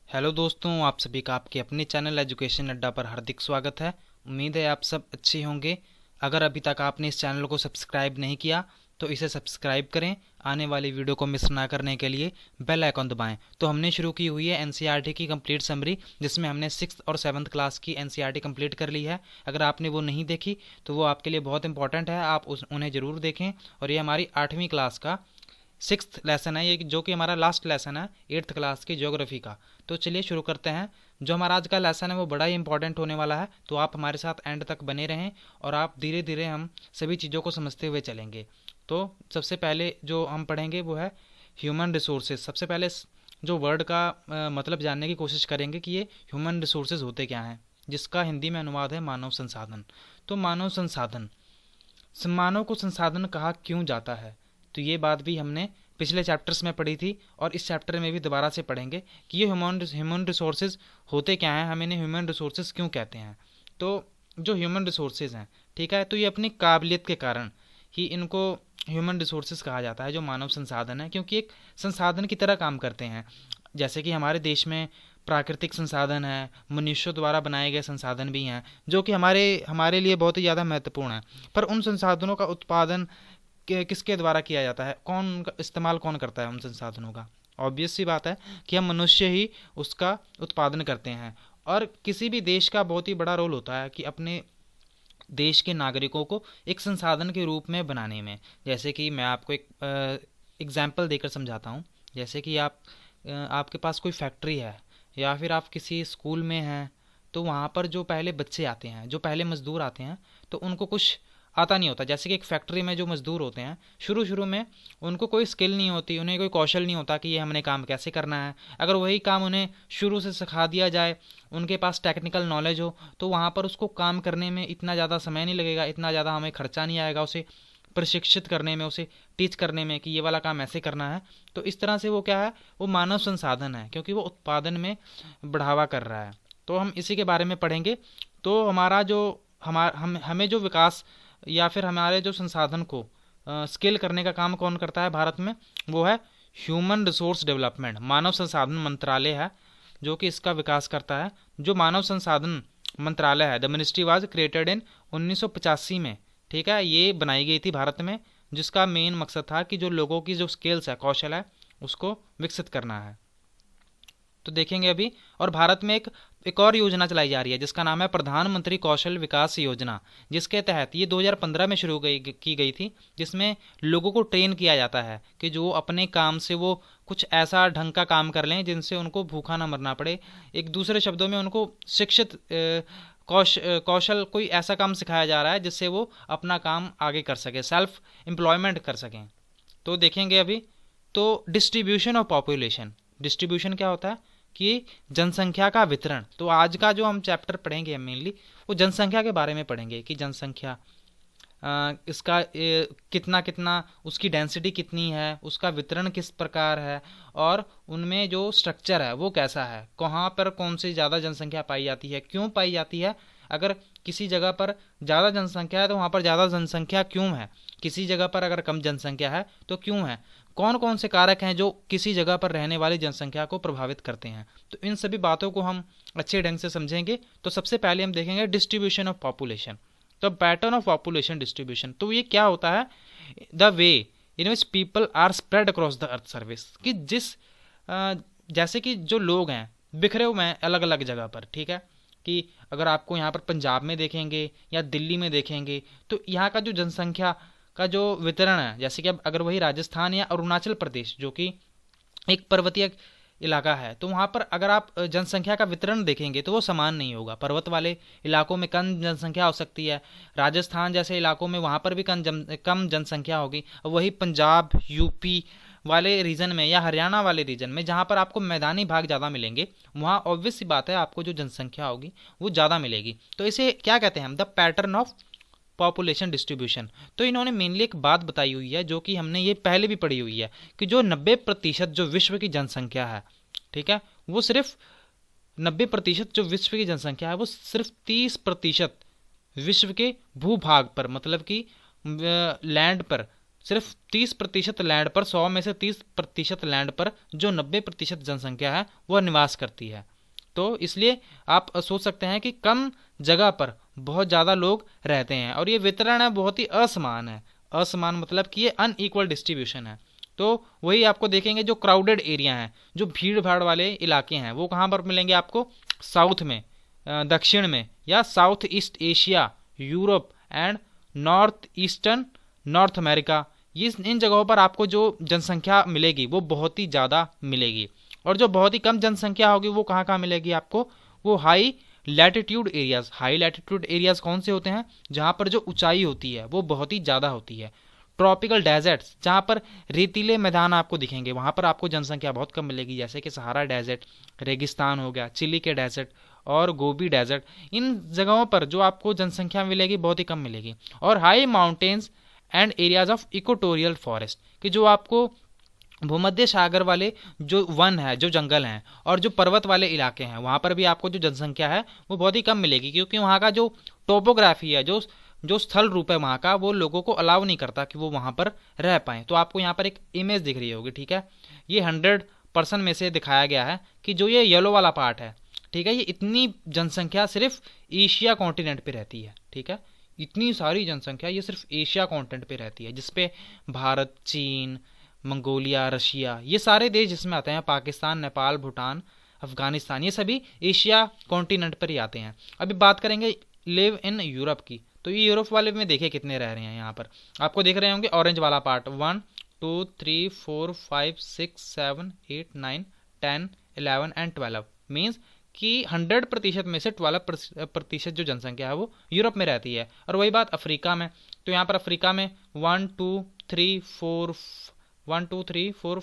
Hello दोस्तों, आप सभी का आपके अपने चैनल एजुकेशन अड्डा पर हार्दिक स्वागत है। उम्मीद है आप सब अच्छे होंगे। अगर अभी तक आपने इस चैनल को सब्सक्राइब नहीं किया तो इसे सब्सक्राइब करें। आने वाली वीडियो को मिस ना करने के लिए बेल आइकन दबाएं। तो हमने शुरू की हुई है एनसीईआरटी की कंप्लीट समरी, जिसमें हमने 6th और 7th क्लास की एनसीईआरटी कंप्लीट कर ली है। अगर आपने वो नहीं देखी तो वो आपके लिए बहुत इंपॉर्टेंट है, आप उन्हें ज़रूर देखें। और ये हमारी 8वीं क्लास का 6th लेसन है, ये जो कि हमारा लास्ट लेसन है 8th क्लास की ज्योग्राफी का। तो चलिए शुरू करते हैं। जो हमारा आज का लेसन है वो बड़ा ही इंपॉर्टेंट होने वाला है, तो आप हमारे साथ एंड तक बने रहें और आप धीरे धीरे हम सभी चीज़ों को समझते हुए चलेंगे। तो सबसे पहले जो हम पढ़ेंगे वो है ह्यूमन रिसोर्सेज। सबसे पहले जो वर्ड का मतलब जानने की कोशिश करेंगे कि ये ह्यूमन रिसोर्सेज होते क्या हैं, जिसका हिंदी में अनुवाद है मानव संसाधन। तो मानव संसाधन, मानव को संसाधन कहा क्यों जाता है, तो ये बात भी हमने पिछले चैप्टर्स में पढ़ी थी और इस चैप्टर में भी दोबारा से पढ़ेंगे कि ये ह्यूमन रिसोर्सेज होते क्या हैं, हम इन्हें ह्यूमन रिसोर्सेज क्यों कहते हैं। तो जो ह्यूमन रिसोर्सेज हैं, ठीक है, तो ये अपनी काबिलियत के कारण ही इनको ह्यूमन रिसोर्सेज कहा जाता है, जो मानव संसाधन है, क्योंकि एक संसाधन की तरह काम करते हैं। जैसे कि हमारे देश में प्राकृतिक संसाधन है, मनुष्यों द्वारा बनाए गए संसाधन भी हैं, जो कि हमारे हमारे लिए बहुत ही ज़्यादा महत्वपूर्ण है। पर उन संसाधनों का उत्पादन किसके द्वारा किया जाता है, कौन उनका इस्तेमाल कौन करता है उन संसाधनों का? ऑब्वियस सी बात है कि हम मनुष्य ही उसका उत्पादन करते हैं। और किसी भी देश का बहुत ही बड़ा रोल होता है कि अपने देश के नागरिकों को एक संसाधन के रूप में बनाने में। जैसे कि मैं आपको एक एग्जाम्पल देकर समझाता हूँ। जैसे कि आपके पास कोई फैक्ट्री है या फिर आप किसी स्कूल में हैं, तो वहाँ पर जो पहले बच्चे आते हैं, जो पहले मजदूर आते हैं, तो उनको कुछ आता नहीं होता। जैसे कि एक फैक्ट्री में जो मजदूर होते हैं, शुरू शुरू में उनको कोई स्किल नहीं होती, उन्हें कोई कौशल नहीं होता कि ये हमने काम कैसे करना है। अगर वही काम उन्हें शुरू से सिखा दिया जाए, उनके पास टेक्निकल नॉलेज हो, तो वहाँ पर उसको काम करने में इतना ज़्यादा समय नहीं लगेगा, इतना ज़्यादा हमें खर्चा नहीं आएगा उसे प्रशिक्षित करने में, उसे टीच करने में कि ये वाला काम ऐसे करना है। तो इस तरह से वो क्या है, वो मानव संसाधन है, क्योंकि वो उत्पादन में बढ़ावा कर रहा है। तो हम इसी के बारे में पढ़ेंगे। तो हमारा जो हमें जो विकास या फिर हमारे जो संसाधन को स्केल करने का काम कौन करता है भारत में, वो है ह्यूमन रिसोर्स डेवलपमेंट, मानव संसाधन मंत्रालय है जो कि इसका विकास करता है। जो मानव संसाधन मंत्रालय है, the ministry was created in 1985 में, ठीक है, ये बनाई गई थी भारत में, जिसका मेन मकसद था कि जो लोगों की जो स्किल्स है, कौशल है, उसको विकसित करना है। तो देखेंगे अभी। और भारत में एक और योजना चलाई जा रही है जिसका नाम है प्रधानमंत्री कौशल विकास योजना, जिसके तहत ये 2015 में शुरू की गई थी, जिसमें लोगों को ट्रेन किया जाता है कि जो अपने काम से वो कुछ ऐसा ढंग का काम कर लें जिनसे उनको भूखा ना मरना पड़े। एक दूसरे शब्दों में उनको शिक्षित कौशल कोई ऐसा काम सिखाया जा रहा है जिससे वो अपना काम आगे कर सके, सेल्फ एम्प्लॉयमेंट कर सकें। तो देखेंगे अभी। तो डिस्ट्रीब्यूशन ऑफ पॉपुलेशन, डिस्ट्रीब्यूशन क्या होता है कि जनसंख्या का वितरण। तो आज का जो हम चैप्टर पढ़ेंगे हम मेनली वो जनसंख्या के बारे में पढ़ेंगे कि जनसंख्या इसका कितना कितना उसकी डेंसिटी कितनी है, उसका वितरण किस प्रकार है, और उनमें जो स्ट्रक्चर है वो कैसा है, कहाँ पर कौन सी ज़्यादा जनसंख्या पाई जाती है, क्यों पाई जाती है। अगर किसी जगह पर ज़्यादा जनसंख्या है तो वहाँ पर ज़्यादा जनसंख्या क्यों है, किसी जगह पर अगर कम जनसंख्या है तो क्यों है, कौन कौन से कारक हैं जो किसी जगह पर रहने वाली जनसंख्या को प्रभावित करते हैं। तो इन सभी बातों को हम अच्छे ढंग से समझेंगे। तो सबसे पहले हम देखेंगे डिस्ट्रीब्यूशन ऑफ पॉपुलेशन, तो पैटर्न ऑफ पॉपुलेशन डिस्ट्रीब्यूशन। तो ये क्या होता है, the way in which people are spread across the earth surface, कि जैसे कि जो लोग हैं बिखरे हुए हैं अलग अलग जगह पर, ठीक है, कि अगर आपको यहाँ पर पंजाब में देखेंगे या दिल्ली में देखेंगे तो यहाँ का जो जनसंख्या का जो वितरण है, जैसे कि अब अगर वही राजस्थान या अरुणाचल प्रदेश जो कि एक पर्वतीय इलाका है, तो वहाँ पर अगर आप जनसंख्या का वितरण देखेंगे तो वो समान नहीं होगा। पर्वत वाले इलाकों में कम जनसंख्या हो सकती है, राजस्थान जैसे इलाकों में वहाँ पर भी कम जनसंख्या होगी। वही पंजाब यूपी वाले रीजन में या हरियाणा वाले रीजन में जहाँ पर आपको मैदानी भाग ज़्यादा मिलेंगे, वहाँ ऑब्वियस सी बात है आपको जो जनसंख्या होगी वो ज़्यादा मिलेगी। तो इसे क्या कहते हैं हम, the pattern of population distribution. तो इन्होंने मेनली एक बात बताई हुई है जो कि हमने ये पहले भी पढ़ी हुई है कि जो 90% जो विश्व की जनसंख्या है, ठीक है, वो सिर्फ 90% जो विश्व की जनसंख्या है वो सिर्फ 30% विश्व के भूभाग पर, मतलब कि लैंड पर सिर्फ 30% लैंड पर, 100 में से 30% लैंड पर जो 90% जनसंख्या है वह निवास करती है। तो इसलिए आप सोच सकते हैं कि कम जगह पर बहुत ज़्यादा लोग रहते हैं और ये वितरण है बहुत ही असमान है। असमान मतलब कि ये अनइक्वल डिस्ट्रीब्यूशन है। तो वही आपको देखेंगे जो क्राउडेड एरिया हैं, जो भीड़ भाड़ वाले इलाके हैं, वो कहाँ पर मिलेंगे आपको? साउथ में, दक्षिण में, या south east Asia, Europe and north eastern north America. इन जगहों पर आपको जो जनसंख्या मिलेगी वो बहुत ही ज़्यादा मिलेगी। और जो बहुत ही कम जनसंख्या होगी वो कहाँ कहाँ मिलेगी आपको? वो high latitude areas. High latitude areas कौन से होते हैं? जहाँ पर जो ऊंचाई होती है वो बहुत ही ज़्यादा होती है। ट्रॉपिकल डेजर्ट्स, जहाँ पर रेतीले मैदान आपको दिखेंगे, वहाँ पर आपको जनसंख्या बहुत कम मिलेगी, जैसे कि सहारा डेजर्ट, रेगिस्तान हो गया, चिली के डेजर्ट और गोबी डेजर्ट। इन जगहों पर जो आपको जनसंख्या मिलेगी बहुत ही कम मिलेगी। और high mountains and areas of equatorial forest, कि जो आपको भूमध्य सागर वाले जो वन है, जो जंगल हैं और जो पर्वत वाले इलाके हैं, वहाँ पर भी आपको जो जनसंख्या है वो बहुत ही कम मिलेगी, क्योंकि वहाँ का जो टोपोग्राफी है, जो स्थल रूप है वहाँ का, वो लोगों को अलाउ नहीं करता कि वो वहाँ पर रह पाएँ। तो आपको यहाँ पर एक इमेज दिख रही होगी, ठीक है। ये 100% में से दिखाया गया है कि जो ये येलो वाला पार्ट है, ठीक है, ये इतनी जनसंख्या सिर्फ एशिया कॉन्टिनेंट पे रहती है, ठीक है। इतनी सारी जनसंख्या ये सिर्फ एशिया कॉन्टिनेंट पे रहती है, जिसपे भारत, चीन, मंगोलिया, रशिया, ये सारे देश जिसमें आते हैं, पाकिस्तान, नेपाल, भूटान, अफगानिस्तान, ये सभी एशिया कॉन्टिनेंट पर ही आते हैं। अभी बात करेंगे लिव इन यूरोप की। तो ये यूरोप वाले में देखिए कितने रह रहे हैं। यहाँ पर आपको देख रहे होंगे ऑरेंज वाला पार्ट, 1 2 3 4 5 6 7 8 9 10 11 एंड 12, मीन्स कि 100% में से 12% जो जनसंख्या है वो यूरोप में रहती है। और वही बात अफ्रीका में। तो यहाँ पर अफ्रीका में 1 2 3 4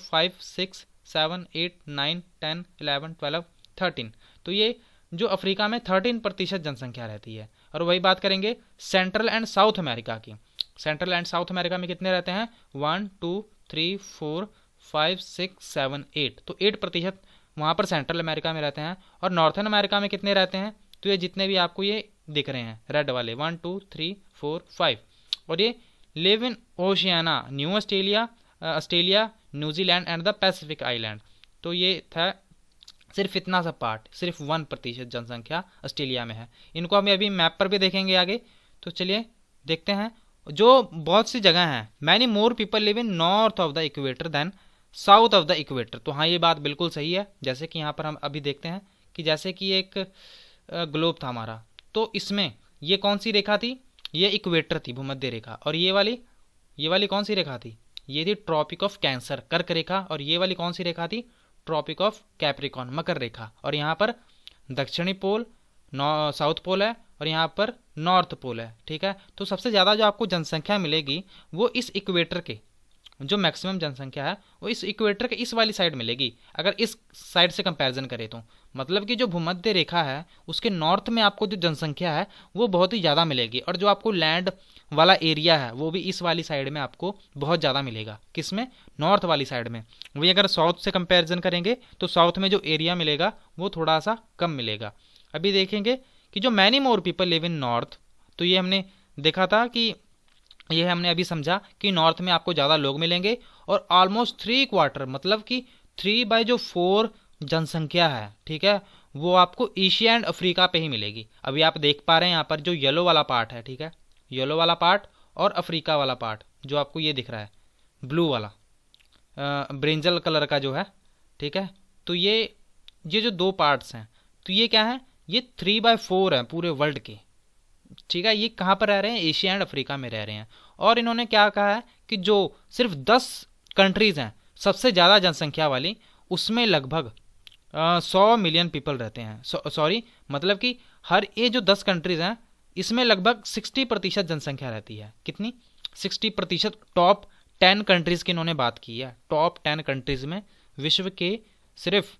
5 6 7 8 9 10 11 12 13। तो ये जो अफ्रीका में 13% जनसंख्या रहती है। और वही बात करेंगे सेंट्रल एंड साउथ अमेरिका की। सेंट्रल एंड साउथ अमेरिका में कितने रहते हैं? 1 2 3 4 5 6 7 8। तो 8% वहाँ पर सेंट्रल अमेरिका में रहते हैं। और नॉर्थन अमेरिका में कितने रहते हैं? तो ये जितने भी आपको ये दिख रहे हैं रेड वाले, 1 2 3 4 5। और ये live in Oceania, new Australia, Australia, New Zealand and the Pacific island. तो ये था सिर्फ इतना सा पार्ट, सिर्फ 1% जनसंख्या ऑस्ट्रेलिया में है। इनको हम अभी मैप पर भी देखेंगे आगे। तो चलिए देखते हैं। जो बहुत सी जगह हैं, many more people live in north of the equator than south of the equator. तो हाँ, ये बात बिल्कुल सही है। जैसे कि यहाँ पर हम अभी देखते हैं कि जैसे कि एक ग्लोब था हमारा, तो इसमें ये कौन सी रेखा थी? ये इक्वेटर थी, भूमध्य रेखा। और ये वाली कौन सी रेखा थी? ये थी ट्रॉपिक ऑफ कैंसर, कर्क रेखा। और ये वाली कौन सी रेखा थी? ट्रॉपिक ऑफ कैप्रिकॉन, मकर रेखा। और यहाँ पर दक्षिणी पोल, साउथ पोल है, और यहाँ पर नॉर्थ पोल है, ठीक है। तो सबसे ज़्यादा जो आपको जनसंख्या मिलेगी वो इस इक्वेटर के, जो मैक्सिमम जनसंख्या है वो इस इक्वेटर के इस वाली साइड मिलेगी, अगर इस साइड से कंपैरिजन करें तो। मतलब कि जो भूमध्य रेखा है उसके नॉर्थ में आपको जो जनसंख्या है वो बहुत ही ज़्यादा मिलेगी। और जो आपको लैंड वाला एरिया है वो भी इस वाली साइड में आपको बहुत ज़्यादा मिलेगा। किसमें? नॉर्थ वाली साइड में। वही अगर साउथ से कंपैरिजन करेंगे तो साउथ में जो एरिया मिलेगा वो थोड़ा सा कम मिलेगा। अभी देखेंगे कि जो many more people live in north, तो ये हमने देखा था कि ये हमने अभी समझा कि नॉर्थ में आपको ज़्यादा लोग मिलेंगे। और ऑलमोस्ट 3/4 मतलब कि 3/4 जनसंख्या है, ठीक है, वो आपको एशिया एंड अफ्रीका पे ही मिलेगी। अभी आप देख पा रहे हैं यहाँ पर जो येलो वाला पार्ट है, ठीक है, येलो वाला पार्ट और अफ्रीका वाला पार्ट जो आपको ये दिख रहा है ब्लू वाला, ब्रिंजल कलर का जो है, ठीक है। तो ये जो दो पार्ट्स हैं, तो ये क्या है? ये 3/4 है पूरे वर्ल्ड के, ठीक है। ये कहाँ पर रह रहे हैं? एशिया एंड अफ्रीका में रह रहे हैं। और इन्होंने क्या कहा है कि जो सिर्फ 10 कंट्रीज हैं सबसे ज़्यादा जनसंख्या वाली, उसमें लगभग 100 मिलियन पीपल रहते हैं। सॉरी, मतलब कि हर ये जो 10 कंट्रीज हैं इसमें लगभग 60% जनसंख्या रहती है। कितनी? 60%। टॉप 10 कंट्रीज की इन्होंने बात की है। टॉप 10 कंट्रीज में विश्व के सिर्फ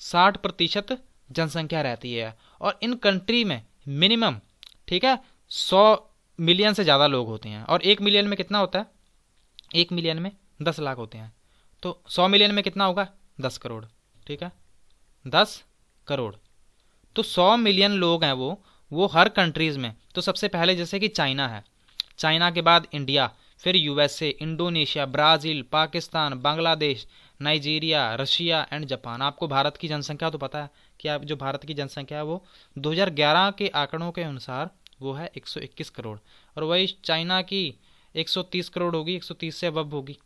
60% जनसंख्या रहती है। और इन कंट्री में मिनिमम, ठीक है, 100 मिलियन से ज़्यादा लोग होते हैं। और 1 मिलियन में कितना होता है? 1 मिलियन में 10 लाख होते हैं। तो 100 मिलियन में कितना होगा? 10 करोड़, ठीक है, 10 करोड़। तो 100 मिलियन लोग हैं वो हर कंट्रीज़ में। तो सबसे पहले जैसे कि चाइना है, चाइना के बाद इंडिया, फिर USA, Indonesia, Brazil, Pakistan, Bangladesh, Nigeria, Russia and Japan. आपको भारत की जनसंख्या तो पता है कि आप जो भारत की जनसंख्या है वो 2011 के आंकड़ों के अनुसार वो है 121 करोड़, और वही चाइना की 130 करोड़ होगी, 130 से अबव होगी।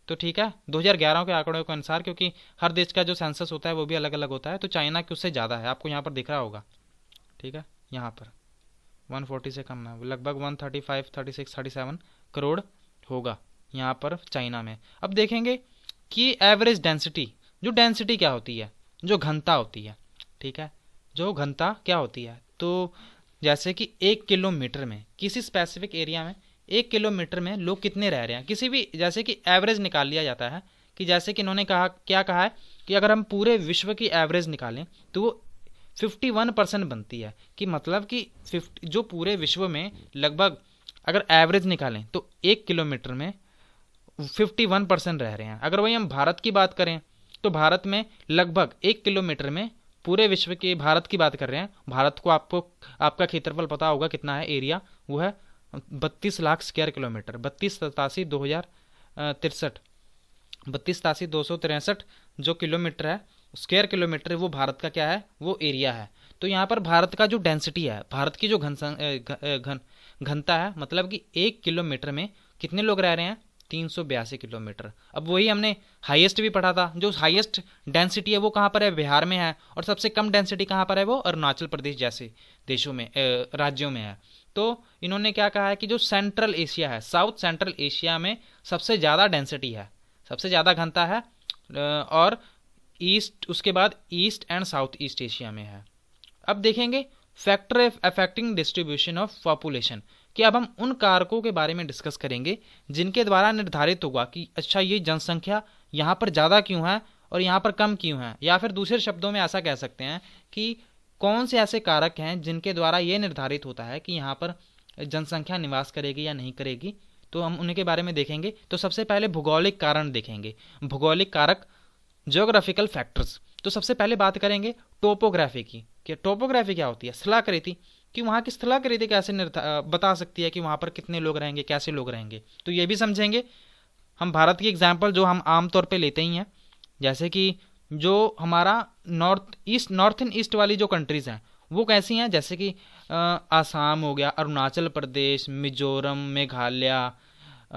तो ठीक है, 2011 के आंकड़ों के अनुसार, क्योंकि हर देश का जो सेंसस होता है वो भी अलग अलग होता है, तो चाइना की उससे ज़्यादा है, आपको यहाँ पर दिख रहा होगा। ठीक है, यहाँ पर 140 से कम है, लगभग 135, 36, 37 करोड़ होगा यहाँ पर चाइना में। अब देखेंगे कि एवरेज डेंसिटी, जो डेंसिटी क्या होती है, जो घनता होती है, ठीक है, जो घनता क्या होती है, तो जैसे कि 1 किलोमीटर में, किसी स्पेसिफिक एरिया में 1 किलोमीटर में लोग कितने रह रहे हैं, किसी भी, जैसे कि एवरेज निकाल लिया जाता है, कि जैसे कि इन्होंने कहा, क्या कहा है कि अगर हम पूरे विश्व की एवरेज निकालें तो वो 51% बनती है, कि मतलब कि 50, जो पूरे विश्व में लगभग अगर एवरेज निकालें तो 1 किलोमीटर में 51% रह रहे हैं। अगर वही हम भारत की बात करें तो भारत में लगभग 1 किलोमीटर में, पूरे विश्व के भारत की बात कर रहे हैं, भारत को आपको आपका क्षेत्रफल पता होगा कितना है, एरिया, वो है 32 लाख स्क्वायर किलोमीटर, 32,87,263 जो किलोमीटर है, स्क्वायर किलोमीटर, वो भारत का क्या है, वो एरिया है। तो यहाँ पर भारत का जो डेंसिटी है, भारत की जो घनता है, मतलब कि 1 किलोमीटर में कितने लोग रह रहे हैं, 382 किलोमीटर। अब वही हमने हाईएस्ट भी पढ़ा था, जो हाईएस्ट डेंसिटी है वो कहाँ पर है, बिहार में है, और सबसे कम डेंसिटी कहाँ पर है, वो अरुणाचल प्रदेश जैसे देशों में, राज्यों में है। तो इन्होंने क्या कहा है कि जो सेंट्रल एशिया है, साउथ सेंट्रल एशिया में सबसे ज़्यादा डेंसिटी है, सबसे ज़्यादा घनता है, और ईस्ट, उसके बाद east and south east Asia में है। अब देखेंगे factor affecting distribution of population, कि अब हम उन कारकों के बारे में डिस्कस करेंगे जिनके द्वारा निर्धारित होगा कि अच्छा ये जनसंख्या यहाँ पर ज़्यादा क्यों है और यहाँ पर कम क्यों है, या फिर दूसरे शब्दों में ऐसा कह सकते हैं कि कौन से ऐसे कारक हैं जिनके द्वारा ये निर्धारित होता है कि यहाँ पर जनसंख्या निवास करेगी या नहीं करेगी। तो हम उनके बारे में देखेंगे। तो सबसे पहले भौगोलिक कारण देखेंगे, भौगोलिक कारक, ज्योग्राफिकल फैक्टर्स। तो सबसे पहले बात करेंगे टोपोग्राफी की, कि टोपोग्राफी क्या होती है, स्थलाकृति, कि वहाँ की स्थलाकृति कैसे बता सकती है कि वहाँ पर कितने लोग रहेंगे, कैसे लोग रहेंगे। तो ये भी समझेंगे। हम भारत की एग्जाम्पल जो हम आमतौर पे लेते ही हैं, जैसे कि जो हमारा नॉर्थ इन ईस्ट वाली जो कंट्रीज़ हैं वो कैसी हैं, जैसे कि आसाम हो गया, अरुणाचल प्रदेश, मिजोरम, मेघालय,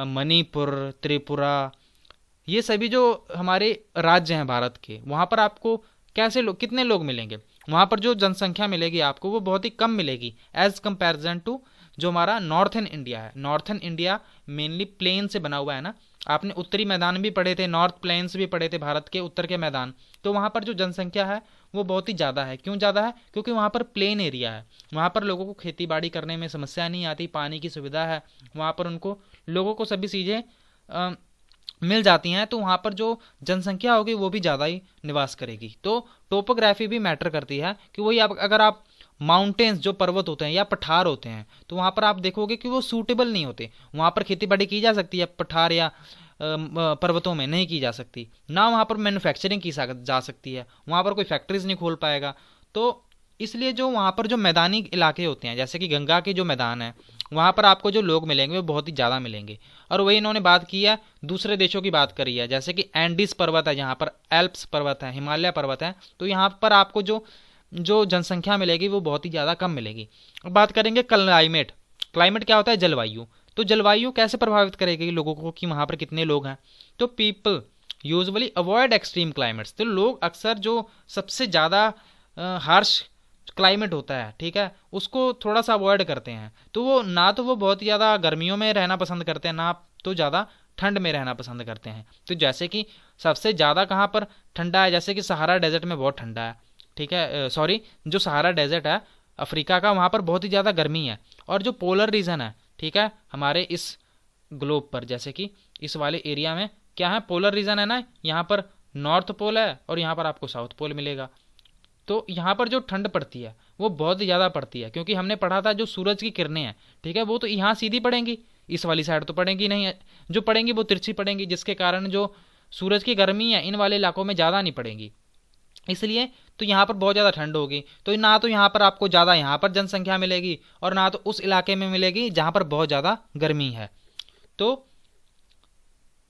मणिपुर, त्रिपुरा, ये सभी जो हमारे राज्य हैं भारत के, वहाँ पर आपको कैसे लोग, कितने लोग मिलेंगे, वहाँ पर जो जनसंख्या मिलेगी आपको वो बहुत ही कम मिलेगी एज कंपैरिजन टू जो हमारा नॉर्थन इंडिया है। नॉर्थन इंडिया मेनली प्लेन से बना हुआ है ना, आपने उत्तरी मैदान भी पढ़े थे, नॉर्थ प्लेन्स भी पढ़े थे, भारत के उत्तर के मैदान। तो वहाँ पर जो जनसंख्या है वो बहुत ही ज़्यादा है। क्यों ज़्यादा है, क्योंकि वहाँ पर प्लेन एरिया है, वहाँ पर लोगों को खेती बाड़ी करने में समस्या नहीं आती, पानी की सुविधा है, वहाँ पर उनको लोगों को सभी चीज़ें मिल जाती हैं, तो वहाँ पर जो जनसंख्या होगी वो भी ज़्यादा ही निवास करेगी। तो टोपोग्राफी भी मैटर करती है कि वही आप, अगर आप माउंटेन्स जो पर्वत होते हैं या पठार होते हैं, तो वहाँ पर आप देखोगे कि वो सूटेबल नहीं होते, वहाँ पर खेती बाड़ी की जा सकती है, पठार या पर्वतों में नहीं की जा सकती ना, वहाँ पर मैन्युफैक्चरिंग की जा सकती है, वहाँ पर कोई फैक्ट्रीज नहीं खोल पाएगा। तो इसलिए जो वहाँ पर जो मैदानी इलाके होते हैं, जैसे कि गंगा के जो मैदान है, वहाँ पर आपको जो लोग मिलेंगे वो बहुत ही ज़्यादा मिलेंगे। और वही इन्होंने बात की है, दूसरे देशों की बात करी है, जैसे कि एंडीज पर्वत है, जहाँ पर एल्प्स पर्वत है, हिमालय पर्वत है, तो यहाँ पर आपको जो जनसंख्या मिलेगी वो बहुत ही ज़्यादा कम मिलेगी। अब बात करेंगे क्लाइमेट। क्लाइमेट क्या होता है, जलवायु। तो जलवायु कैसे प्रभावित करेगी लोगों को कि वहाँ पर कितने लोग हैं। तो people usually avoid extreme climates, तो लोग अक्सर जो सबसे ज़्यादा हार्श क्लाइमेट होता है, ठीक है, उसको थोड़ा सा अवॉइड करते हैं। तो वो ना तो वो बहुत ज़्यादा गर्मियों में रहना पसंद करते हैं, ना तो ज़्यादा ठंड में रहना पसंद करते हैं। तो जैसे कि सबसे ज़्यादा कहाँ पर ठंडा है, जैसे कि सहारा डेजर्ट में बहुत ठंडा है, ठीक है, सॉरी, जो सहारा डेजर्ट है अफ्रीका का, वहाँ पर बहुत ही ज़्यादा गर्मी है। और जो पोलर रीजन है, ठीक है, हमारे इस ग्लोब पर, जैसे कि इस वाले एरिया में क्या है, पोलर रीजन है ना, यहाँ पर नॉर्थ पोल है और यहाँ पर आपको साउथ पोल मिलेगा। तो यहाँ पर जो ठंड पड़ती है वो बहुत ही ज़्यादा पड़ती है, क्योंकि हमने पढ़ा था जो सूरज की किरणें हैं, ठीक है, वो तो यहाँ सीधी पड़ेंगी, इस वाली साइड तो पड़ेंगी नहीं है, जो पड़ेंगी वो तिरछी पड़ेंगी, जिसके कारण जो सूरज की गर्मी है इन वाले इलाकों में ज़्यादा नहीं पड़ेगी, इसलिए तो यहाँ पर बहुत ज़्यादा ठंड होगी। तो ना तो यहाँ पर आपको ज़्यादा यहाँ पर जनसंख्या मिलेगी और ना तो उस इलाके में मिलेगी जहाँ पर बहुत ज़्यादा गर्मी है। तो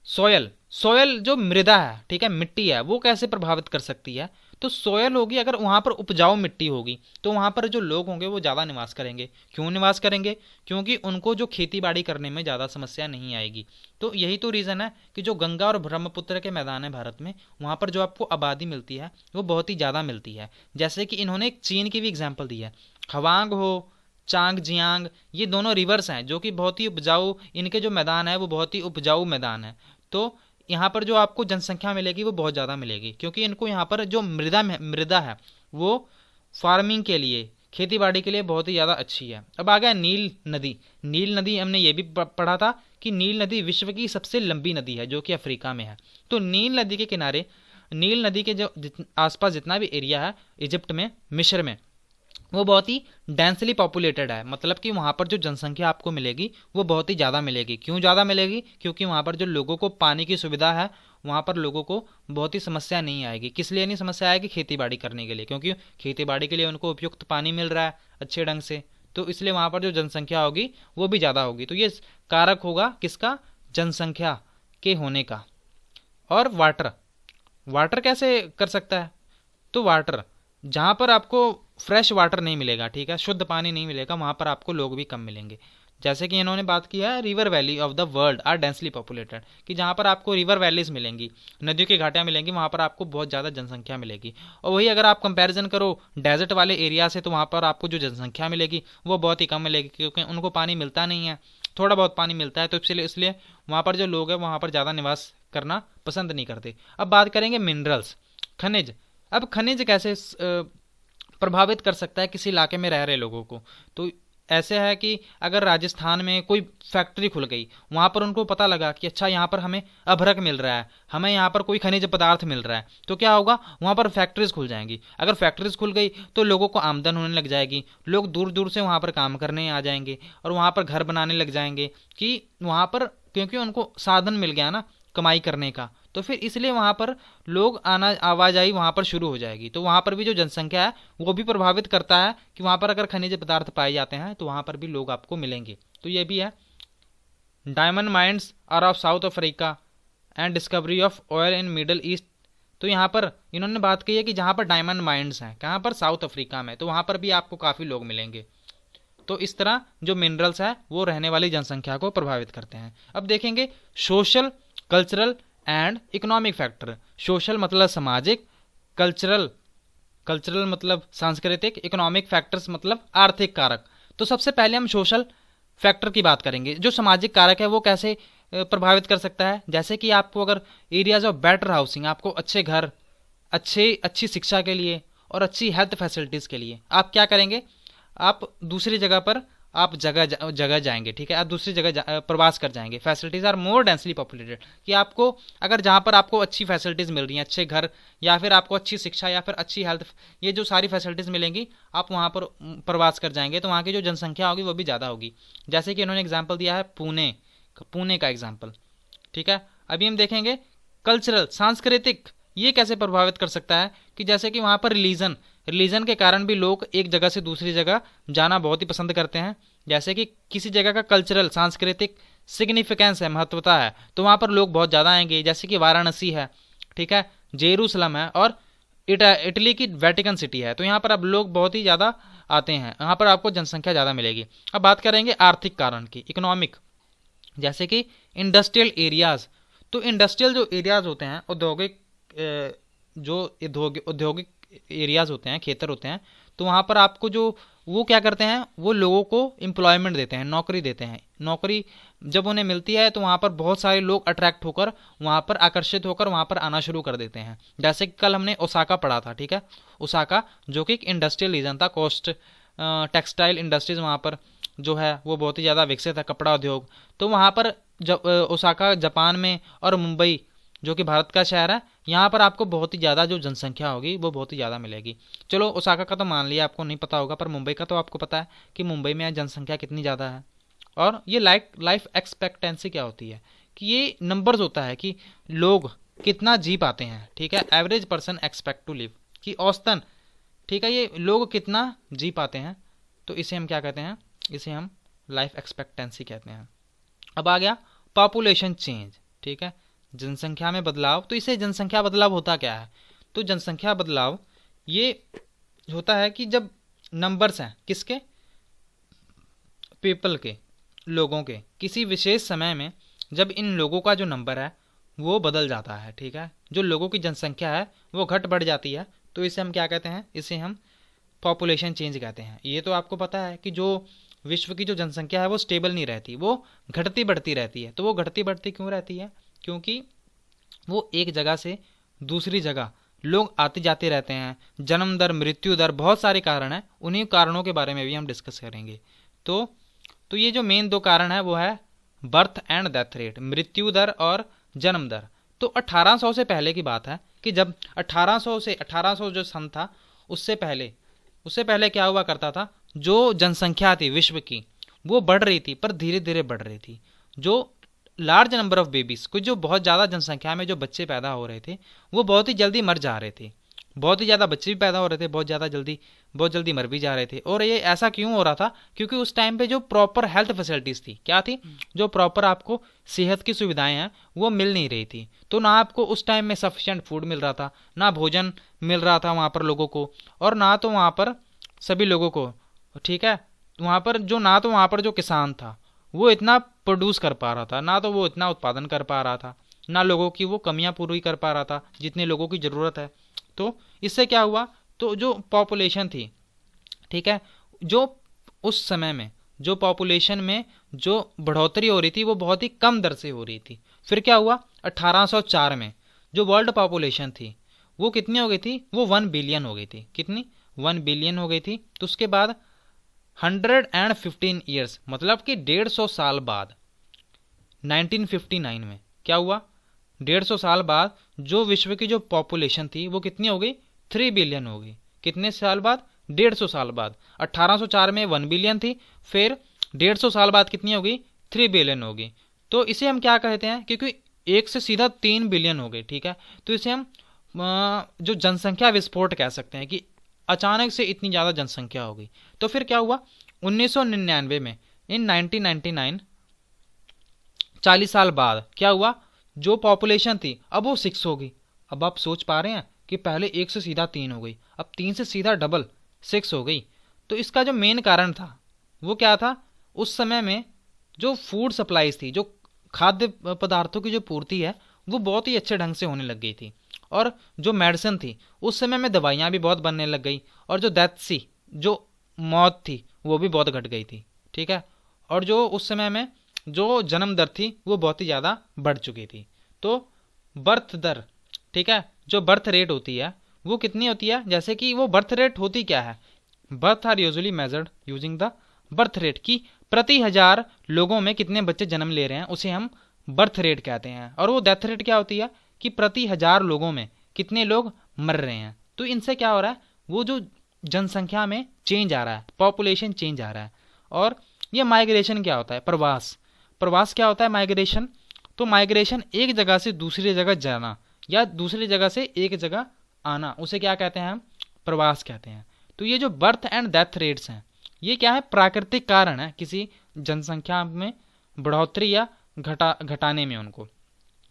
सोयल, सोयल जो मृदा है, ठीक है, मिट्टी है, वो कैसे प्रभावित कर सकती है? तो सोयल होगी, अगर वहाँ पर उपजाऊ मिट्टी होगी तो वहाँ पर जो लोग होंगे वो ज़्यादा निवास करेंगे। क्यों निवास करेंगे? क्योंकि उनको जो खेती बाड़ी करने में ज़्यादा समस्या नहीं आएगी। तो यही तो रीज़न है कि जो गंगा और ब्रह्मपुत्र के मैदान है भारत में, वहाँ पर जो आपको आबादी मिलती है वो बहुत ही ज़्यादा मिलती है। जैसे कि इन्होंने एक चीन की भी एग्जाम्पल दी है, खवांग हो, चांग जियांग, ये दोनों रिवर्स हैं जो कि बहुत ही उपजाऊ, इनके जो मैदान है वो बहुत ही उपजाऊ मैदान है। तो यहाँ पर जो आपको जनसंख्या मिलेगी वो बहुत ज़्यादा मिलेगी, क्योंकि इनको यहाँ पर जो मृदा है वो फार्मिंग के लिए, खेती बाड़ी के लिए बहुत ही ज़्यादा अच्छी है। अब आ गया नील नदी। नील नदी हमने ये भी पढ़ा था कि नील नदी विश्व की सबसे लंबी नदी है जो कि अफ्रीका में है। तो नील नदी के किनारे, नील नदी के जो आसपास जितना भी एरिया है इजिप्ट में, मिस्र में, वो बहुत ही डेंसली पॉपुलेटेड है। मतलब कि वहाँ पर जो जनसंख्या आपको मिलेगी वो बहुत ही ज़्यादा मिलेगी। क्यों ज़्यादा मिलेगी? क्योंकि वहाँ पर जो लोगों को पानी की सुविधा है, वहाँ पर लोगों को बहुत ही समस्या नहीं आएगी। किस लिए नहीं समस्या आएगी? खेती बाड़ी करने के लिए, क्योंकि खेती बाड़ी के लिए उनको उपयुक्त पानी मिल रहा है अच्छे ढंग से। तो इसलिए वहाँ पर जो जनसंख्या होगी वो भी ज़्यादा होगी। तो ये कारक होगा किसका? जनसंख्या के होने का। और वाटर, वाटर कैसे कर सकता है? तो वाटर, जहाँ पर आपको फ्रेश वाटर नहीं मिलेगा, ठीक है, शुद्ध पानी नहीं मिलेगा, वहाँ पर आपको लोग भी कम मिलेंगे। जैसे कि इन्होंने बात की है river valley of the world are densely populated, कि जहाँ पर आपको रिवर वैलीज मिलेंगी, नदियों की घाटियाँ मिलेंगी, वहाँ पर आपको बहुत ज़्यादा जनसंख्या मिलेगी। और वही अगर आप कंपैरिजन करो डेजर्ट वाले एरिया से, तो वहाँ पर आपको जो जनसंख्या मिलेगी वो बहुत ही कम मिलेगी, क्योंकि उनको पानी मिलता नहीं है, थोड़ा बहुत पानी मिलता है। तो इसलिए वहाँ पर जो लोग हैं वहाँ पर ज़्यादा निवास करना पसंद नहीं करते। अब बात करेंगे मिनरल्स, खनिज। अब खनिज कैसे प्रभावित कर सकता है किसी इलाके में रह रहे लोगों को? तो ऐसे है कि अगर राजस्थान में कोई फैक्ट्री खुल गई, वहाँ पर उनको पता लगा कि अच्छा यहाँ पर हमें अभ्रक मिल रहा है, हमें यहाँ पर कोई खनिज पदार्थ मिल रहा है, तो क्या होगा? वहाँ पर फैक्ट्रीज खुल जाएंगी। अगर फैक्ट्रीज खुल गई तो लोगों को आमदन होने लग जाएगी, लोग दूर दूर से वहाँ पर काम करने आ जाएंगे और वहाँ पर घर बनाने लग जाएंगे, कि वहाँ पर क्योंकि उनको साधन मिल गया ना कमाई करने का, तो फिर इसलिए वहाँ पर लोग आना, आवाजाही वहाँ पर शुरू हो जाएगी। तो वहाँ पर भी जो जनसंख्या है वो भी प्रभावित करता है कि वहाँ पर अगर खनिज पदार्थ पाए जाते हैं तो वहाँ पर भी लोग आपको मिलेंगे। तो ये भी है। Diamond mines are of South Africa and discovery of oil in Middle East. तो यहाँ पर इन्होंने बात की है कि जहाँ पर डायमंड माइंस हैं, कहाँ पर? साउथ अफ्रीका में, तो वहाँ पर भी आपको काफ़ी लोग मिलेंगे। तो इस तरह जो मिनरल्स है वो रहने वाली जनसंख्या को प्रभावित करते हैं। अब देखेंगे social, cultural and economic factor. Social मतलब सामाजिक, कल्चरल, कल्चरल मतलब सांस्कृतिक, इकोनॉमिक फैक्टर्स मतलब आर्थिक कारक। तो सबसे पहले हम सोशल फैक्टर की बात करेंगे। जो सामाजिक कारक है वो कैसे प्रभावित कर सकता है? जैसे कि आपको अगर एरियाज ऑफ बेटर हाउसिंग, आपको अच्छे घर, अच्छी शिक्षा के लिए और अच्छी हेल्थ फैसिलिटीज़ के लिए आप क्या करेंगे? आप दूसरी जगह पर आप जगह जाएंगे, ठीक है, आप दूसरी जगह प्रवास कर जाएंगे। Facilities are more densely populated, कि आपको अगर जहाँ पर आपको अच्छी फैसिलिटीज़ मिल रही हैं, अच्छे घर या फिर आपको अच्छी शिक्षा या फिर अच्छी हेल्थ, ये जो सारी फैसिलिटीज़ मिलेंगी, आप वहाँ पर प्रवास कर जाएंगे तो वहाँ की जो जनसंख्या होगी वो भी ज़्यादा होगी। जैसे कि इन्होंने एग्जाम्पल दिया है पुणे का एग्जाम्पल, ठीक है। अभी हम देखेंगे कल्चरल, सांस्कृतिक, ये कैसे प्रभावित कर सकता है? कि जैसे कि वहाँ पर रिलीजन के कारण भी लोग एक जगह से दूसरी जगह जाना बहुत ही पसंद करते हैं। जैसे कि किसी जगह का कल्चरल, सांस्कृतिक सिग्निफिकेंस है, महत्वता है, तो वहाँ पर लोग बहुत ज़्यादा आएंगे। जैसे कि वाराणसी है, ठीक है, जेरूसलम है और इटली की वेटिकन सिटी है, तो यहाँ पर अब लोग बहुत ही ज़्यादा आते हैं, यहाँ पर आपको जनसंख्या ज़्यादा मिलेगी। अब बात करेंगे आर्थिक कारण की, इकोनॉमिक, जैसे कि इंडस्ट्रियल एरियाज। तो इंडस्ट्रियल जो एरियाज होते हैं, औद्योगिक एरियाज होते हैं, क्षेत्र होते हैं, तो वहाँ पर आपको जो वो क्या करते हैं, वो लोगों को एम्प्लॉयमेंट देते हैं, नौकरी देते हैं। नौकरी जब उन्हें मिलती है तो वहाँ पर बहुत सारे लोग अट्रैक्ट होकर, वहाँ पर आकर्षित होकर वहाँ पर आना शुरू कर देते हैं। जैसे कि कल हमने ओसाका पढ़ा था, ठीक है, ओसाका जो कि एक इंडस्ट्रियल रीजन था, कोस्ट टेक्सटाइल इंडस्ट्रीज वहाँ पर जो है वो बहुत ही ज़्यादा विकसित है, कपड़ा उद्योग। तो वहाँ पर जब ओसाका जापान में और मुंबई जो कि भारत का शहर है, यहाँ पर आपको बहुत ही ज़्यादा जो जनसंख्या होगी वो बहुत ही ज़्यादा मिलेगी। चलो ओसाका का तो मान लिया आपको नहीं पता होगा, पर मुंबई का तो आपको पता है कि मुंबई में जनसंख्या कितनी ज़्यादा है। और ये लाइफ एक्सपेक्टेंसी क्या होती है, कि ये नंबर्स होता है कि लोग कितना जी पाते हैं, ठीक है, average person expect to live, कि औसतन, ठीक है, ये लोग कितना जी पाते हैं, तो इसे हम क्या कहते हैं? इसे हम लाइफ एक्सपेक्टेंसी कहते हैं। अब आ गया पॉपुलेशन चेंज, ठीक है, जनसंख्या में बदलाव। तो इसे जनसंख्या बदलाव होता क्या है? तो जनसंख्या बदलाव ये होता है कि जब नंबर्स हैं किसके, पीपल के, लोगों के, किसी विशेष समय में जब इन लोगों का जो नंबर है वो बदल जाता है, ठीक है, जो लोगों की जनसंख्या है वो घट बढ़ जाती है, तो इसे हम क्या कहते हैं? इसे हम पॉपुलेशन चेंज कहते हैं। ये तो आपको पता है कि जो विश्व की जो जनसंख्या है वो स्टेबल नहीं रहती, वो घटती बढ़ती रहती है। तो वो घटती बढ़ती क्यों रहती है? क्योंकि वो एक जगह से दूसरी जगह लोग आते जाते रहते हैं, जन्म दर, मृत्यु दर, बहुत सारे कारण हैं, उन्हीं कारणों के बारे में भी हम डिस्कस करेंगे। तो ये जो मेन दो कारण है वो है बर्थ एंड डेथ रेट, मृत्यु दर और जन्म दर। तो 1800 से पहले की बात है कि जब 1800 जो सन था उससे पहले क्या हुआ करता था, जो जनसंख्या थी विश्व की वो बढ़ रही थी, पर धीरे धीरे बढ़ रही थी। जो लार्ज नंबर ऑफ बेबीज, कुछ जो बहुत ज़्यादा जनसंख्या में जो बच्चे पैदा हो रहे थे वो बहुत ही जल्दी मर जा रहे थे, बहुत ही ज़्यादा बच्चे भी पैदा हो रहे थे, बहुत जल्दी मर भी जा रहे थे। और ये ऐसा क्यों हो रहा था? क्योंकि उस टाइम पे जो प्रॉपर हेल्थ फैसिलिटीज़ थी, क्या थी, जो प्रॉपर आपको सेहत की सुविधाएं हैं वो मिल नहीं रही थी। तो ना आपको उस टाइम में सफिशिएंट फूड मिल रहा था, ना भोजन मिल रहा था वहाँ पर लोगों को, और ना तो वहाँ पर सभी लोगों को, ठीक है, वहाँ पर जो किसान था वो इतना प्रोड्यूस कर पा रहा था, ना तो वो इतना उत्पादन कर पा रहा था, ना लोगों की वो कमियां पूरी कर पा रहा था जितने लोगों की ज़रूरत है। तो इससे क्या हुआ, तो जो पॉपुलेशन थी, ठीक है, जो उस समय में जो पॉपुलेशन में जो बढ़ोतरी हो रही थी वो बहुत ही कम दर से हो रही थी। फिर क्या हुआ, 1804 में जो वर्ल्ड पॉपुलेशन थी वो कितनी हो गई थी, वो 1 बिलियन हो गई थी। कितनी? 1 बिलियन हो गई थी। तो उसके बाद 115 ईयर्स, मतलब कि 150 साल बाद 1959 में क्या हुआ, 150 साल बाद जो विश्व की जो पॉपुलेशन थी वो कितनी हो गई, 3 बिलियन हो गई। कितने साल बाद? 150 साल बाद। 1804 में 1 बिलियन थी, फिर 150 साल बाद कितनी हो गई, 3 बिलियन हो गई। तो इसे हम क्या कहते हैं, क्योंकि एक से सीधा 3 बिलियन हो गई, ठीक है, तो इसे हम जो जनसंख्या विस्फोट कह सकते हैं कि अचानक से इतनी ज़्यादा जनसंख्या हो गई। तो फिर क्या हुआ, 1999 में, इन 1999, 40 साल बाद क्या हुआ, जो पॉपुलेशन थी अब वो 6 हो गई। अब आप सोच पा रहे हैं कि पहले 1 से सीधा 3 हो गई, अब 3 से सीधा डबल 6 हो गई। तो इसका जो मेन कारण था वो क्या था, उस समय में जो फूड सप्लाईज थी, जो खाद्य पदार्थों की जो पूर्ति है वो बहुत ही अच्छे ढंग से होने लग गई थी, और जो मेडिसिन थी उस समय में दवाइयाँ भी बहुत बनने लग गई, और जो डेथ सी, जो मौत थी वो भी बहुत घट गई थी, ठीक है, और जो उस समय में जो जन्म दर थी वो बहुत ही ज़्यादा बढ़ चुकी थी। तो बर्थ दर, ठीक है, जो बर्थ रेट होती है वो कितनी होती है, जैसे कि वो बर्थ रेट होती क्या है, birth are usually measured using the birth rate, की प्रति 1000 लोगों में कितने बच्चे जन्म ले रहे हैं उसे हम बर्थ रेट कहते हैं। और वो डेथ रेट क्या होती है कि प्रति 1000 लोगों में कितने लोग मर रहे हैं। तो इनसे क्या हो रहा है, वो जो जनसंख्या में चेंज आ रहा है, पॉपुलेशन चेंज आ रहा है। और ये माइग्रेशन क्या होता है, प्रवास क्या होता है, माइग्रेशन। तो माइग्रेशन एक जगह से दूसरी जगह जाना या दूसरी जगह से एक जगह आना, उसे क्या कहते हैं, हम प्रवास कहते हैं। तो ये जो बर्थ एंड डेथ रेट्स हैं ये क्या है, प्राकृतिक कारण है किसी जनसंख्या में बढ़ोतरी या घटाने में उनको।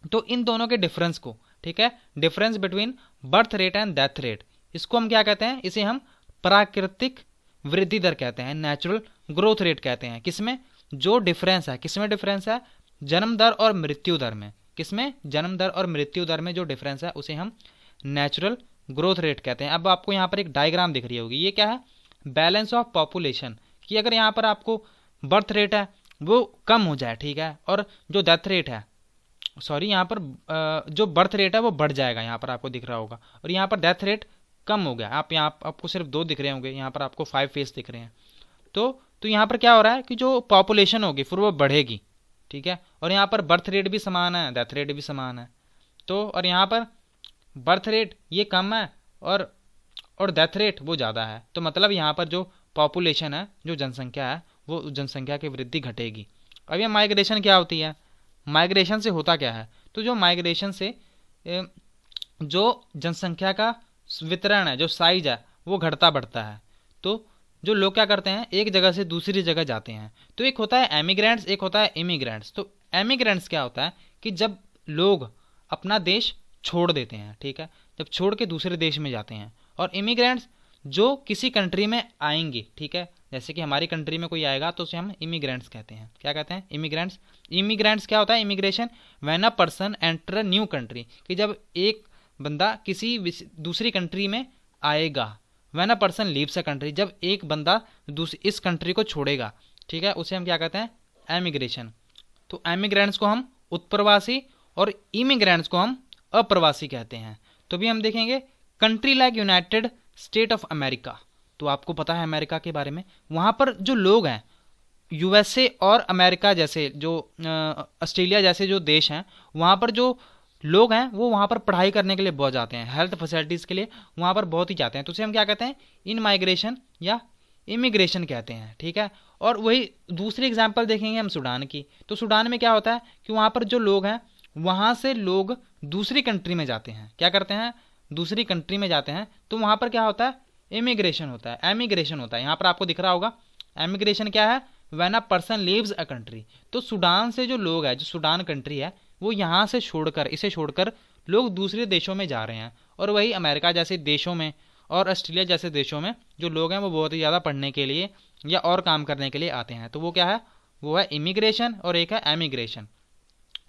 तो इन दोनों के डिफरेंस को, ठीक है, difference between birth rate and death rate, इसको हम क्या कहते हैं, इसे हम प्राकृतिक वृद्धि दर कहते हैं, नेचुरल ग्रोथ रेट कहते हैं। किसमें जो डिफरेंस है, किसमें डिफरेंस है, जन्म दर और मृत्यु दर में। किसमें, जन्म दर और मृत्यु दर में जो डिफरेंस है उसे हम नेचुरल ग्रोथ रेट कहते हैं। अब आपको यहाँ पर एक डायग्राम दिख रही होगी, ये क्या है, बैलेंस ऑफ पॉपुलेशन, कि अगर यहाँ पर आपको बर्थ रेट है वो कम हो जाए, ठीक है, और जो डेथ रेट है, सॉरी, यहाँ पर जो बर्थ रेट है वो बढ़ जाएगा, यहाँ पर आपको दिख रहा होगा, और यहाँ पर डेथ रेट कम हो गया। आप यहाँ आपको सिर्फ 2 दिख रहे होंगे, यहाँ पर आपको 5 फेस दिख रहे हैं। तो यहाँ पर क्या हो रहा है कि जो पॉपुलेशन होगी फिर वो बढ़ेगी, ठीक है, और यहाँ पर बर्थ रेट भी समान है, डेथ रेट भी समान है। तो और यहाँ पर बर्थ रेट ये कम है और डेथ रेट वो ज़्यादा है, तो मतलब यहाँ पर जो पॉपुलेशन है, जो जनसंख्या है, वो जनसंख्या की वृद्धि घटेगी। अब ये माइग्रेशन क्या होती है, माइग्रेशन से होता क्या है, तो जो माइग्रेशन से जो जनसंख्या का वितरण है, जो साइज है, वो घटता बढ़ता है। तो जो लोग क्या करते हैं, एक जगह से दूसरी जगह जाते हैं। तो एक होता है एमिग्रेंट्स, एक होता है इमिग्रेंट्स। तो एमिग्रेंट्स क्या होता है कि जब लोग अपना देश छोड़ देते हैं, ठीक है, जब छोड़ के दूसरे देश में जाते हैं। और इमिग्रेंट्स जो किसी कंट्री में आएंगे, ठीक है, जैसे कि हमारी कंट्री में कोई आएगा तो उसे हम इमिग्रेंट्स कहते हैं। क्या कहते हैं? इमिग्रेंट्स। इमिग्रेंट्स क्या होता है? Immigration when a person enter a new country, कि जब एक बंदा किसी दूसरी कंट्री में आएगा। When a person leaves a country, जब एक बंदा इस कंट्री को छोड़ेगा, ठीक है, उसे हम क्या कहते हैं? एमिग्रेशन। तो एमिग्रेंट्स को हम उत्प्रवासी और इमिग्रेंट्स को हम अप्रवासी कहते हैं। तो भी हम देखेंगे country like United state of America, तो आपको पता है अमेरिका के बारे में, वहाँ पर जो लोग हैं, यूएसए और अमेरिका जैसे जो ऑस्ट्रेलिया जैसे जो देश हैं, वहाँ पर जो लोग हैं वो वहाँ पर पढ़ाई करने के लिए बहुत जाते हैं, हेल्थ फैसिलिटीज़ के लिए वहाँ पर बहुत ही जाते हैं। तो उसे हम क्या कहते हैं? इन माइग्रेशन या इमिग्रेशन कहते हैं, ठीक है। और वही दूसरी एग्जाम्पल देखेंगे हम सूडान की। तो सूडान में क्या होता है कि वहाँ पर जो लोग हैं, वहाँ से लोग दूसरी कंट्री में जाते हैं। क्या करते हैं? दूसरी कंट्री में जाते हैं। तो वहाँ पर क्या होता है? इमिग्रेशन होता है, एमिग्रेशन होता है। यहाँ पर आपको दिख रहा होगा एमिग्रेशन क्या है? When a person leaves a country. तो सूडान से जो लोग हैं, जो सूडान कंट्री है, वो यहाँ से छोड़कर, इसे छोड़कर लोग दूसरे देशों में जा रहे हैं। और वही अमेरिका जैसे देशों में और ऑस्ट्रेलिया जैसे देशों में जो लोग हैं वो बहुत ही ज़्यादा पढ़ने के लिए या और काम करने के लिए आते हैं। तो वो क्या है? वो है इमिग्रेशन और एक है एमिग्रेशन।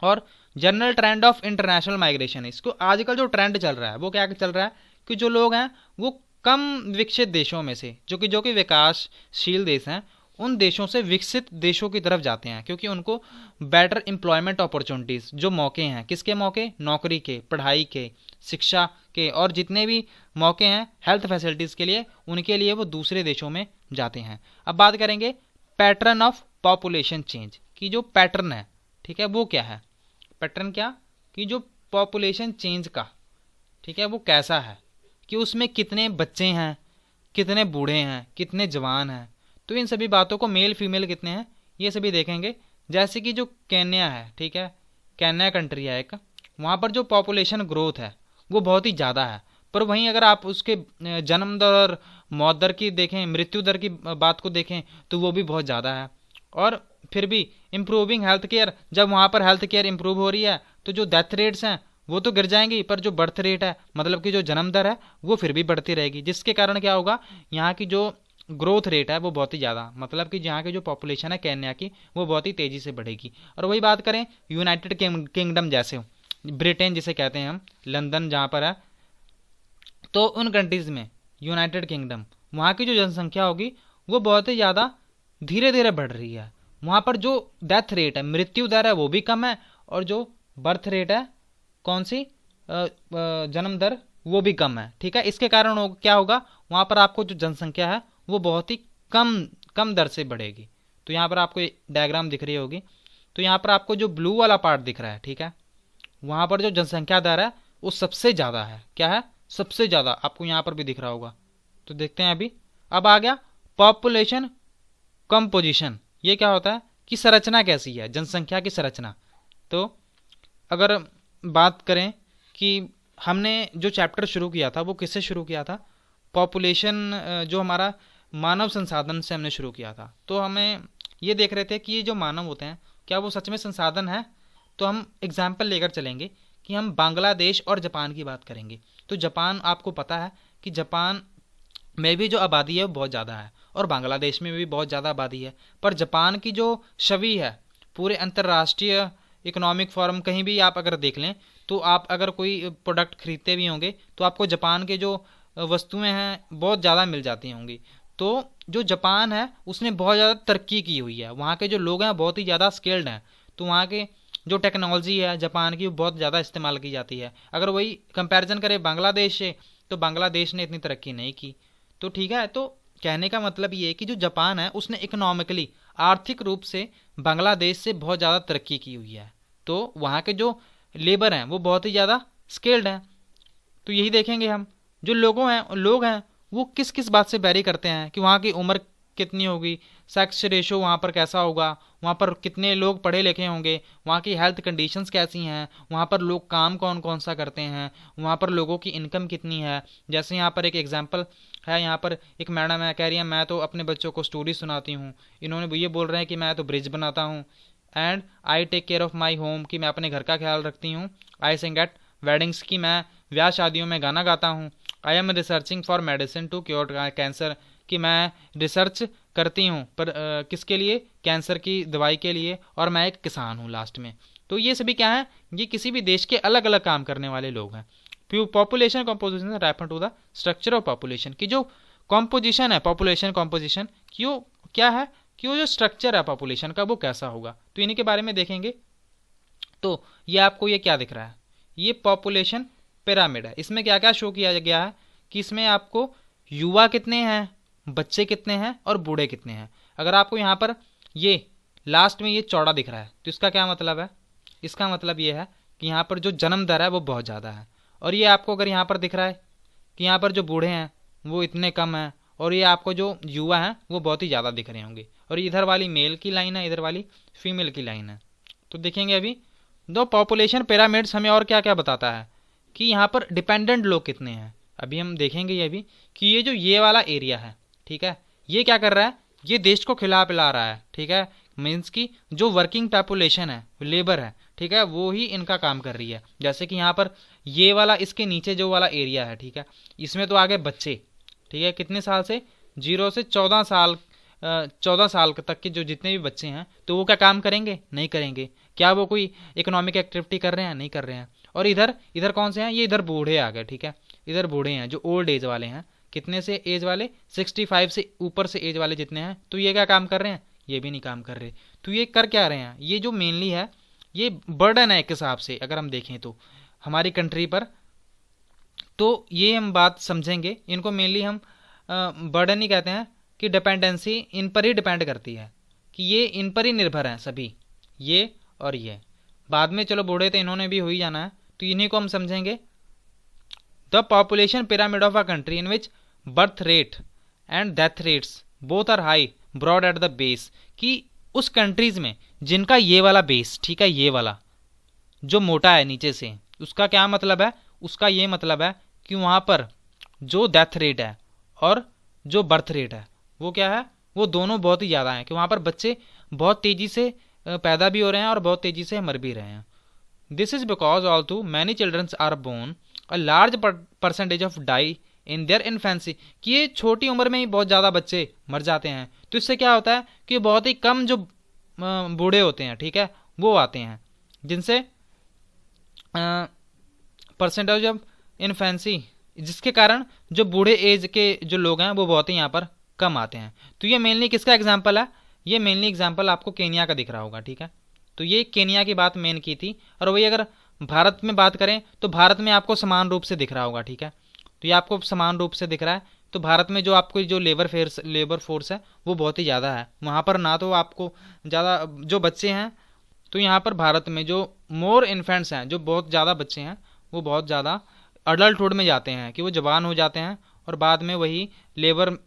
और general trend of international migration, इसको आजकल जो ट्रेंड चल रहा है वो क्या चल रहा है कि जो लोग हैं वो कम विकसित देशों में से, जो कि विकासशील देश हैं, उन देशों से विकसित देशों की तरफ जाते हैं, क्योंकि उनको बेटर एम्प्लॉयमेंट अपॉर्चुनिटीज़, जो मौके हैं, किसके मौके? नौकरी के, पढ़ाई के, शिक्षा के, और जितने भी मौके हैं हेल्थ फैसिलिटीज़ के लिए, उनके लिए वो दूसरे देशों में जाते हैं। अब बात करेंगे पैटर्न ऑफ पॉपुलेशन चेंज की। जो पैटर्न है, ठीक है, वो क्या है? पैटर्न क्या? कि जो पॉपुलेशन चेंज का, ठीक है, वो कैसा है, कि उसमें कितने बच्चे हैं, कितने बूढ़े हैं, कितने जवान हैं। तो इन सभी बातों को, मेल फीमेल कितने हैं, ये सभी देखेंगे। जैसे कि जो केन्या है, ठीक है, केन्या कंट्री है एक, वहाँ पर जो पॉपुलेशन ग्रोथ है वो बहुत ही ज़्यादा है। पर वहीं अगर आप उसके जन्म दर और मौत दर की देखें, मृत्यु दर की बात को देखें, तो वो भी बहुत ज़्यादा है। और फिर भी इम्प्रूविंग हेल्थ केयर, जब वहाँ पर हेल्थ केयर इम्प्रूव हो रही है तो जो डेथ रेट्स हैं वो तो गिर जाएंगी, पर जो बर्थ रेट है, मतलब कि जो जन्म दर है, वो फिर भी बढ़ती रहेगी, जिसके कारण क्या होगा? यहाँ की जो ग्रोथ रेट है वो बहुत ही ज़्यादा, मतलब कि यहाँ की जो पॉपुलेशन है केन्या की, वो बहुत ही तेज़ी से बढ़ेगी। और वही बात करें यूनाइटेड किंगडम जैसे, ब्रिटेन जिसे कहते हैं हम, लंदन जहाँ पर है, तो उन कंट्रीज़ में यूनाइटेड किंगडम, वहाँ की जो जनसंख्या होगी वो बहुत ही ज़्यादा धीरे धीरे बढ़ रही है। वहाँ पर जो डेथ रेट है, मृत्यु दर है, वो भी कम है, और जो बर्थ रेट है, कौन सी जन्म दर, वो भी कम है, ठीक है। इसके कारण क्या होगा? वहाँ पर आपको जो जनसंख्या है वो बहुत ही कम दर से बढ़ेगी। तो यहाँ पर आपको डायग्राम दिख रही होगी। तो यहाँ पर आपको जो ब्लू वाला पार्ट दिख रहा है, ठीक है, वहाँ पर जो जनसंख्या दर है वो सबसे ज़्यादा है। क्या है? सबसे ज़्यादा। आपको यहाँ पर भी दिख रहा होगा। तो देखते हैं अभी। अब आ गया पॉपुलेशन कंपोजिशन। ये क्या होता है कि संरचना कैसी है, जनसंख्या की संरचना। तो अगर बात करें कि हमने जो चैप्टर शुरू किया था वो किससे शुरू किया था? पॉपुलेशन, जो हमारा मानव संसाधन से हमने शुरू किया था। तो हमें ये देख रहे थे कि ये जो मानव होते हैं क्या वो सच में संसाधन है। तो हम एग्जाम्पल लेकर चलेंगे कि हम बांग्लादेश और जापान की बात करेंगे। तो जापान, आपको पता है कि जापान में भी जो आबादी है वो बहुत ज़्यादा है, और बांग्लादेश में भी बहुत ज़्यादा आबादी है। पर जापान की जो छवि है पूरे अंतर्राष्ट्रीय इकोनॉमिक फोरम, कहीं भी आप अगर देख लें, तो आप अगर कोई प्रोडक्ट खरीदते भी होंगे तो आपको जापान के जो वस्तुएं हैं बहुत ज़्यादा मिल जाती होंगी। तो जो जापान है उसने बहुत ज़्यादा तरक्की की हुई है, वहाँ के जो लोग हैं बहुत ही ज़्यादा स्किल्ड हैं। तो वहाँ के जो टेक्नोलॉजी है जापान की, वो बहुत ज़्यादा इस्तेमाल की जाती है। अगर वही कंपैरिजन करें बांग्लादेश से, तो बांग्लादेश ने इतनी तरक्की नहीं की। तो ठीक है, तो कहने का मतलब ये है कि जो जापान है उसने इकोनॉमिकली, आर्थिक रूप से बांग्लादेश से बहुत ज़्यादा तरक्की की हुई है। तो वहाँ के जो लेबर हैं वो बहुत ही ज़्यादा स्किल्ड हैं। तो यही देखेंगे हम, जो लोग हैं वो किस किस बात से वैरी करते हैं कि वहाँ की उम्र कितनी होगी, सेक्स रेशो वहाँ पर कैसा होगा, वहाँ पर कितने लोग पढ़े लिखे होंगे, वहाँ की हेल्थ कंडीशंस कैसी हैं, वहाँ पर लोग काम कौन कौन सा करते हैं, वहाँ पर लोगों की इनकम कितनी है। जैसे यहाँ पर एक एग्जांपल है, यहाँ पर एक मैडम है, कह रही है मैं तो अपने बच्चों को स्टोरी सुनाती हूँ। इन्होंने ये बोल रहे हैं कि मैं तो ब्रिज बनाता हूँ, and I take care of my home, कि मैं अपने घर का ख्याल रखती हूँ। आई सिंग एट वेडिंग्स, की मैं ब्याह शादियों में गाना गाता हूँ। I am researching for medicine to cure cancer, कि मैं रिसर्च करती हूँ पर किसके लिए, कैंसर की दवाई के लिए। और मैं एक किसान हूँ लास्ट में। तो ये सभी क्या है, ये किसी भी देश के अलग अलग काम करने वाले लोग हैं। Population composition refer to the structure of population, की जो कॉम्पोजिशन है पॉपुलेशन कॉम्पोजिशन की वो क्या है, कि वो जो स्ट्रक्चर है पॉपुलेशन का वो कैसा होगा, तो इन्हीं के बारे में देखेंगे। तो ये आपको ये क्या दिख रहा है, ये पॉपुलेशन पिरामिड है। इसमें क्या क्या शो किया गया है कि इसमें आपको युवा कितने हैं, बच्चे कितने हैं और बूढ़े कितने हैं। अगर आपको यहाँ पर ये लास्ट में ये चौड़ा दिख रहा है तो इसका क्या मतलब है, इसका मतलब ये है कि यहाँ पर जो जन्म दर है वो बहुत ज़्यादा है। और ये आपको अगर यहाँ पर दिख रहा है कि यहाँ पर जो बूढ़े हैं वो इतने कम हैं, और ये आपको जो युवा हैं वो बहुत ही ज़्यादा दिख रहे होंगे। और इधर वाली मेल की लाइन है, इधर वाली फीमेल की लाइन है। तो देखेंगे अभी दो पॉपुलेशन पिरामिड्स हमें और क्या क्या बताता है कि यहाँ पर डिपेंडेंट लोग कितने हैं। अभी हम देखेंगे ये भी कि ये जो ये वाला एरिया है, ठीक है, ये क्या कर रहा है, ये देश को खिला पिला रहा है, ठीक है। मीन्स की जो वर्किंग पॉपुलेशन है, लेबर है, ठीक है, वो ही इनका काम कर रही है। जैसे कि यहाँ पर ये वाला इसके नीचे जो वाला एरिया है, ठीक है, इसमें तो आगे बच्चे, ठीक है, कितने साल से, 0 से 14 साल 14 साल तक के जो जितने भी बच्चे हैं तो वो क्या काम करेंगे, नहीं करेंगे। क्या वो कोई इकोनॉमिक एक्टिविटी कर रहे हैं, नहीं कर रहे हैं। और इधर इधर कौन से हैं, ये इधर बूढ़े आ गए, ठीक है, इधर बूढ़े हैं जो ओल्ड एज वाले हैं। कितने से एज वाले, 65 से ऊपर से एज वाले जितने हैं, तो ये क्या काम कर रहे हैं, ये भी नहीं काम कर रहे। तो ये कर क्या रहे हैं, ये जो मेनली है ये बर्डन है एक हिसाब से अगर हम देखें तो हमारी कंट्री पर। तो ये हम बात समझेंगे, इनको मेनली हम बर्डन ही कहते हैं कि डिपेंडेंसी इन पर ही डिपेंड करती है, कि ये इन पर ही निर्भर हैं सभी, ये और ये। बाद में चलो बूढ़े थे इन्होंने भी हो ही जाना है, तो इन्हीं को हम समझेंगे। The population pyramid of a country in which birth rate and death rates both are high broad at the base, कि उस कंट्रीज में जिनका ये वाला बेस, ठीक है, ये वाला जो मोटा है नीचे से, उसका क्या मतलब है, उसका ये मतलब है कि वहाँ पर जो डेथ रेट है और जो बर्थ रेट है वो क्या है, वो दोनों बहुत ही ज़्यादा हैं, कि वहाँ पर बच्चे बहुत तेज़ी से पैदा भी हो रहे हैं और बहुत तेज़ी से मर भी रहे हैं। This is because although many childrens are born a large percentage of die in their infancy, कि ये छोटी उम्र में ही बहुत ज़्यादा बच्चे मर जाते हैं। तो इससे क्या होता है कि बहुत ही कम जो बूढ़े होते हैं, ठीक है, वो आते हैं, जिनसे परसेंटेज ऑफ इन्फेंसी, जिसके कारण जो बूढ़े एज के जो लोग हैं वो बहुत ही यहाँ पर कम आते हैं। तो ये मेनली किसका एग्जाम्पल है, ये मेनली एग्जाम्पल आपको केनिया का दिख रहा होगा, ठीक है। तो ये केनिया की बात मेन की थी। और वही अगर भारत में बात करें तो भारत में आपको समान रूप से दिख रहा होगा, ठीक है। तो ये आपको समान रूप से दिख रहा है। तो भारत में जो आपको जो लेबर फोर्स है वो बहुत ही ज़्यादा है। वहाँ पर ना तो आपको ज़्यादा जो बच्चे हैं, तो यहाँ पर भारत में जो मोर इन्फेंट्स हैं, जो बहुत ज़्यादा बच्चे हैं, वो बहुत ज़्यादा अडल्टहुड में जाते हैं, कि वो जवान हो जाते हैं और बाद में वही लेबर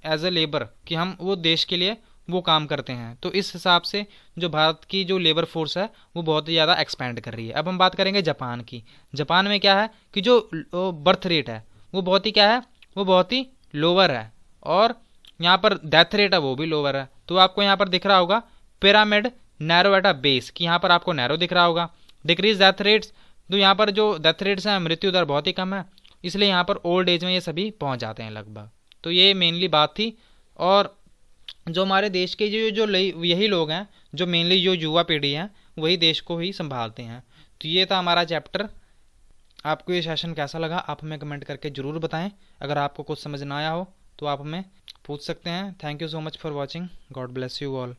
एज ए लेबर कि हम वो देश के लिए वो काम करते हैं। तो इस हिसाब से जो भारत की जो लेबर फोर्स है वो बहुत ही ज़्यादा एक्सपेंड कर रही है। अब हम बात करेंगे जापान की। जापान में क्या है कि जो बर्थ रेट है वो बहुत ही क्या है, वो बहुत ही लोअर है, और यहाँ पर डेथ रेट है वो भी लोअर है। तो आपको यहाँ पर दिख रहा होगा pyramid narrow at a base, कि यहाँ पर आपको नैरो दिख रहा होगा। डिक्रीज डेथ रेट्स, तो यहाँ पर जो डेथ रेट्स हैं, मृत्यु दर बहुत ही कम है, इसलिए यहाँ पर ओल्ड एज में ये सभी पहुँच जाते हैं लगभग। तो ये मेनली बात थी। और जो हमारे देश के जो यही लोग हैं, जो मेनली जो युवा पीढ़ी है, वही देश को ही संभालते हैं। तो ये था हमारा चैप्टर। आपको ये सेशन कैसा लगा आप हमें कमेंट करके ज़रूर बताएं। अगर आपको कुछ समझ ना आया हो तो आप हमें पूछ सकते हैं। Thank you so much for watching. God bless you all.